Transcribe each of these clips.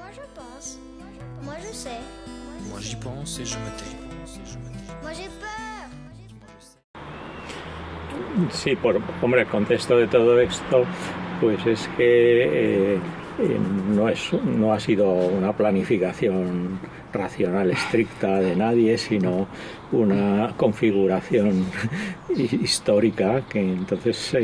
Moi je pense. Moi je sais. Moi j'y pense et je me tais. Moi j'ai peur. Sí, hombre, el contexto de todo esto, pues es que no ha sido una planificación racional estricta de nadie, sino una configuración histórica que entonces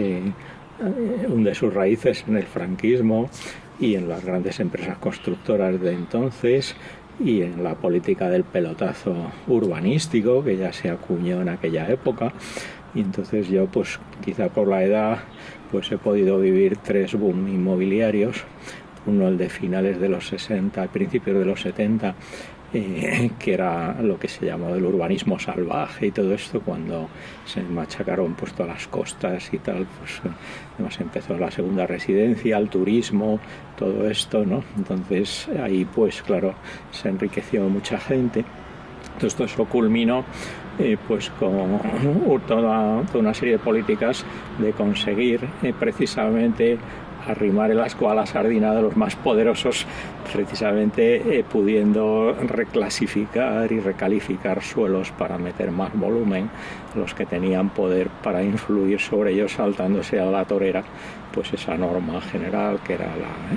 hunde sus raíces en el franquismo y en las grandes empresas constructoras de entonces y en la política del pelotazo urbanístico que ya se acuñó en aquella época. Y entonces yo, pues quizá por la edad, pues he podido vivir tres boom inmobiliarios. Uno, el de finales de los 60, principios de los 70, que era lo que se llamó el urbanismo salvaje y todo esto, cuando se machacaron pues todas las costas y tal, pues además empezó la segunda residencia, el turismo, todo esto, ¿no? Entonces ahí pues claro, se enriqueció mucha gente. Entonces todo eso culminó pues con toda una serie de políticas de conseguir precisamente arrimar el ascua a la sardina de los más poderosos, precisamente pudiendo reclasificar y recalificar suelos para meter más volumen, los que tenían poder para influir sobre ellos saltándose a la torera pues esa norma general que era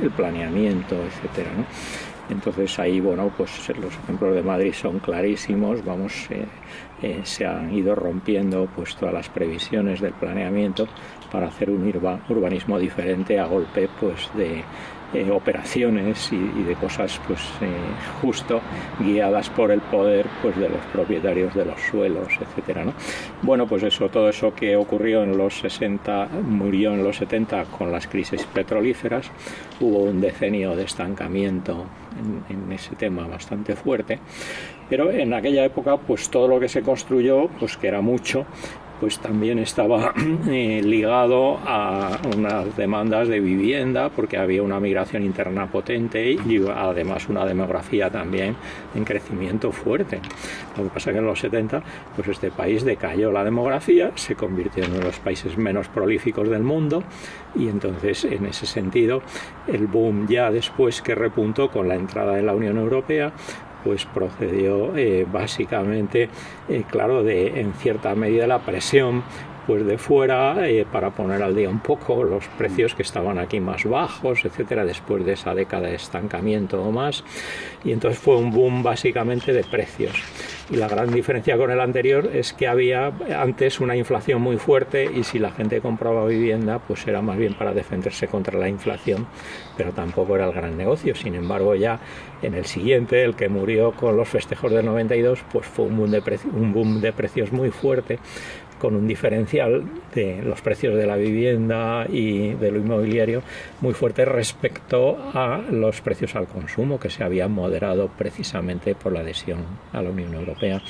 el planeamiento, etcétera, ¿no? Entonces ahí, bueno, pues los ejemplos de Madrid son clarísimos, vamos, se han ido rompiendo pues todas las previsiones del planeamiento para hacer un urbanismo diferente a golpe pues de operaciones y de cosas pues justo guiadas por el poder pues de los propietarios de los suelos, etcétera, ¿no? Bueno, pues todo eso que ocurrió en los 60 murió en los 70 con las crisis petrolíferas. Hubo un decenio de estancamiento en ese tema bastante fuerte, pero en aquella época pues todo lo que se construyó, pues que era mucho, pues también estaba ligado a unas demandas de vivienda, porque había una migración interna potente y además una demografía también en crecimiento fuerte. Lo que pasa es que en los 70 pues este país decayó la demografía, se convirtió en uno de los países menos prolíficos del mundo y entonces en ese sentido el boom ya después que repuntó con la entrada en la Unión Europea pues procedió básicamente, claro, en cierta medida la presión pues de fuera para poner al día un poco los precios que estaban aquí más bajos, etcétera, después de esa década de estancamiento o más, y entonces fue un boom básicamente de precios. Y la gran diferencia con el anterior es que había antes una inflación muy fuerte y si la gente compraba vivienda pues era más bien para defenderse contra la inflación, pero tampoco era el gran negocio. Sin embargo, ya en el siguiente, el que murió con los festejos del 92, pues fue un boom de precios muy fuerte, con un diferencial de los precios de la vivienda y de lo inmobiliario muy fuerte respecto a los precios al consumo, que se habían moderado precisamente por la adhesión a la Unión Europea.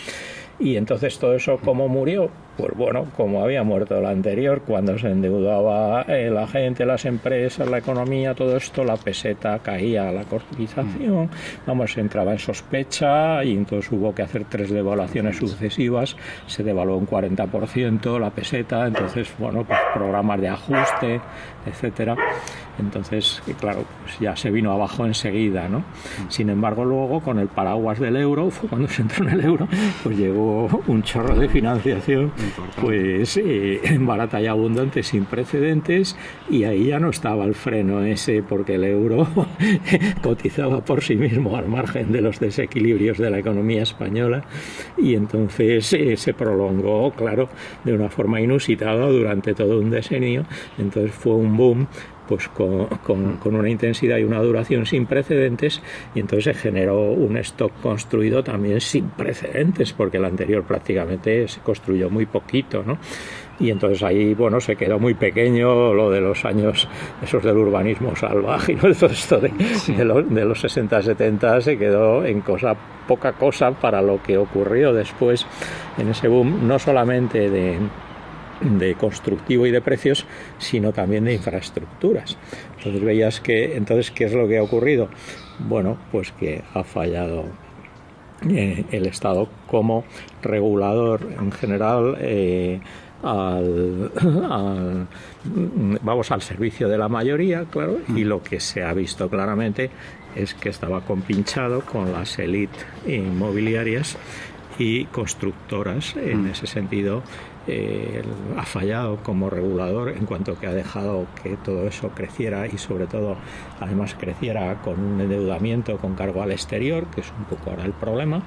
Y entonces todo eso, ¿cómo murió? Pues bueno, como había muerto el anterior, cuando se endeudaba la gente, las empresas, la economía, todo esto, la peseta caía a la cotización, vamos, entraba en sospecha y entonces hubo que hacer 3 devaluaciones sucesivas, se devaluó un 40% la peseta, entonces, bueno, pues programas de ajuste, etcétera. Entonces, claro, pues ya se vino abajo enseguida, ¿no? Sin embargo, luego, con el paraguas del euro, fue cuando se entró en el euro, pues llegó un chorro de financiación, pues barata y abundante, sin precedentes, y ahí ya no estaba el freno ese, porque el euro cotizaba por sí mismo al margen de los desequilibrios de la economía española, y entonces se prolongó, claro, de una forma inusitada durante todo un decenio. Entonces fue un boom pues con una intensidad y una duración sin precedentes, y entonces se generó un stock construido también sin precedentes, porque el anterior prácticamente se construyó muy poquito, ¿no? Y entonces ahí, bueno, se quedó muy pequeño lo de los años esos del urbanismo salvaje, ¿no? Todo esto de los 60-70 se quedó en poca cosa para lo que ocurrió después en ese boom, no solamente de constructivo y de precios, sino también de infraestructuras. Entonces veías que, ¿qué es lo que ha ocurrido? Bueno, pues que ha fallado el Estado como regulador en general, al servicio de la mayoría, claro, y lo que se ha visto claramente es que estaba compinchado con las élites inmobiliarias y constructoras. En ese sentido, ha fallado como regulador en cuanto que ha dejado que todo eso creciera y sobre todo además creciera con un endeudamiento con cargo al exterior, que es un poco ahora el problema.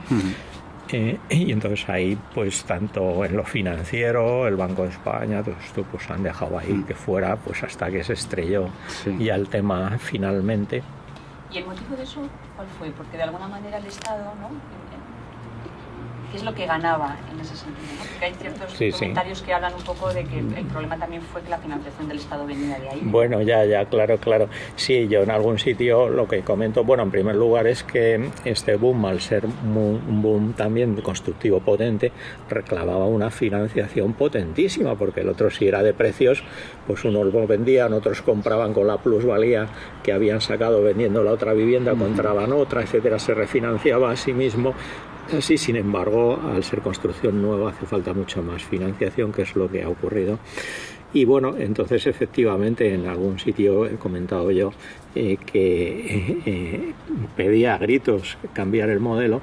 Y entonces ahí, pues tanto en lo financiero, el Banco de España, todo esto, pues han dejado ahí que fuera, pues hasta que se estrelló ya el tema finalmente. ¿Y el motivo de eso cuál fue? Porque de alguna manera el Estado, ¿no? ¿Qué es lo que ganaba en ese sentido, ¿no? Porque hay ciertos comentarios que hablan un poco de que el problema también fue que la financiación del Estado venía de ahí. Bueno, claro. Sí, yo en algún sitio lo que comento, bueno, en primer lugar es que este boom, al ser un boom también constructivo potente, reclamaba una financiación potentísima, porque el otro, si era de precios, pues unos lo vendían, otros compraban con la plusvalía que habían sacado vendiendo la otra vivienda, compraban otra, etcétera, se refinanciaba a sí mismo. Sí, sin embargo, al ser construcción nueva hace falta mucha más financiación, que es lo que ha ocurrido. Y bueno, entonces efectivamente en algún sitio he comentado yo que pedía a gritos cambiar el modelo,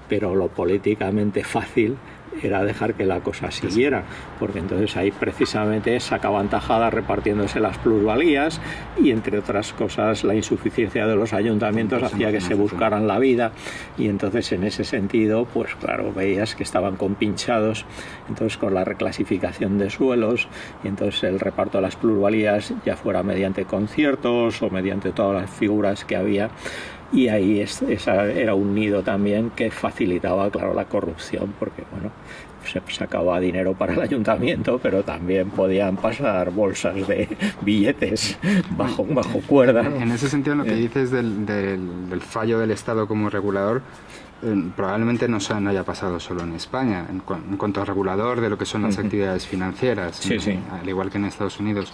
pero lo políticamente fácil era dejar que la cosa siguiera, porque entonces ahí precisamente sacaban tajada repartiéndose las plusvalías y, entre otras cosas, la insuficiencia de los ayuntamientos hacía que se buscaran la vida, y entonces en ese sentido, pues claro, veías que estaban compinchados entonces con la reclasificación de suelos, y entonces el reparto de las plusvalías, ya fuera mediante conciertos o mediante todas las figuras que había. Y ahí esa era un nido también que facilitaba, claro, la corrupción, porque bueno, se sacaba dinero para el ayuntamiento, pero también podían pasar bolsas de billetes bajo cuerda, ¿no? En ese sentido, lo que dices del fallo del Estado como regulador, probablemente no haya pasado solo en España, en cuanto a regulador de lo que son las actividades financieras, al igual que en Estados Unidos.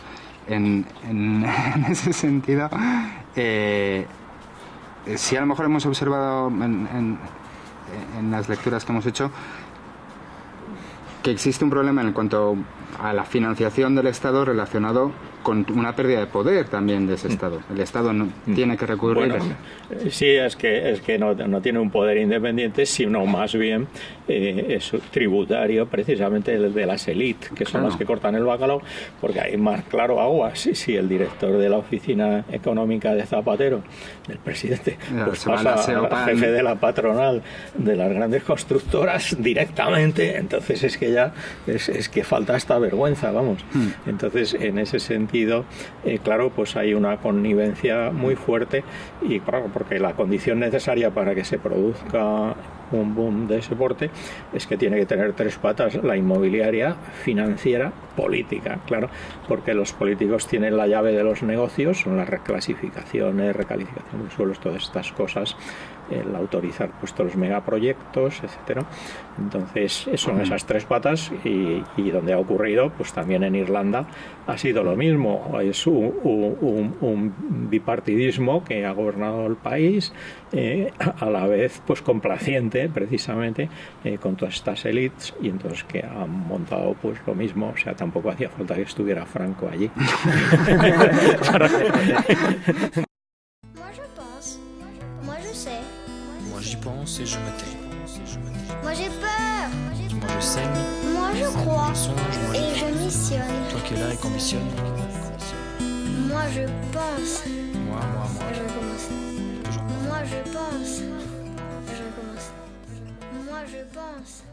En ese sentido, sí, a lo mejor hemos observado en las lecturas que hemos hecho que existe un problema en cuanto a la financiación del Estado relacionado con una pérdida de poder también de ese Estado. El Estado no tiene que recurrir. Bueno, sí, es que no tiene un poder independiente, sino más bien es tributario, precisamente el de las élites, que son las que cortan el bacalao, porque hay más claro agua. Sí, el director de la oficina económica de Zapatero, del presidente, pues pasa al jefe de la patronal de las grandes constructoras directamente. Entonces es que ya es que falta esta vergüenza, vamos. Entonces, en ese sentido, claro, pues hay una connivencia muy fuerte, y claro, porque la condición necesaria para que se produzca un boom de ese porte es que tiene que tener tres patas: la inmobiliaria, financiera, política, claro, porque los políticos tienen la llave de los negocios, son las reclasificaciones, recalificación de suelos, todas estas cosas, el autorizar pues todos los megaproyectos, etcétera. Entonces son esas tres patas, y donde ha ocurrido, pues también en Irlanda ha sido lo mismo. Es un bipartidismo que ha gobernado el país, a la vez pues complaciente precisamente con todas estas élites, y entonces que han montado pues lo mismo. O sea, tampoco hacía falta que estuviera Franco allí. Moi je pense. Moi je sais. Moi j'y pense et je me tais. Moi j'ai peur. Moi je saigne, Moi je crois. je songe, moi Et je missionne. Toi qui es là et qu'ambitionne. Moi je pense. Moi. Je recommence. Toujours moi. Moi je pense. Je recommence. Moi je pense.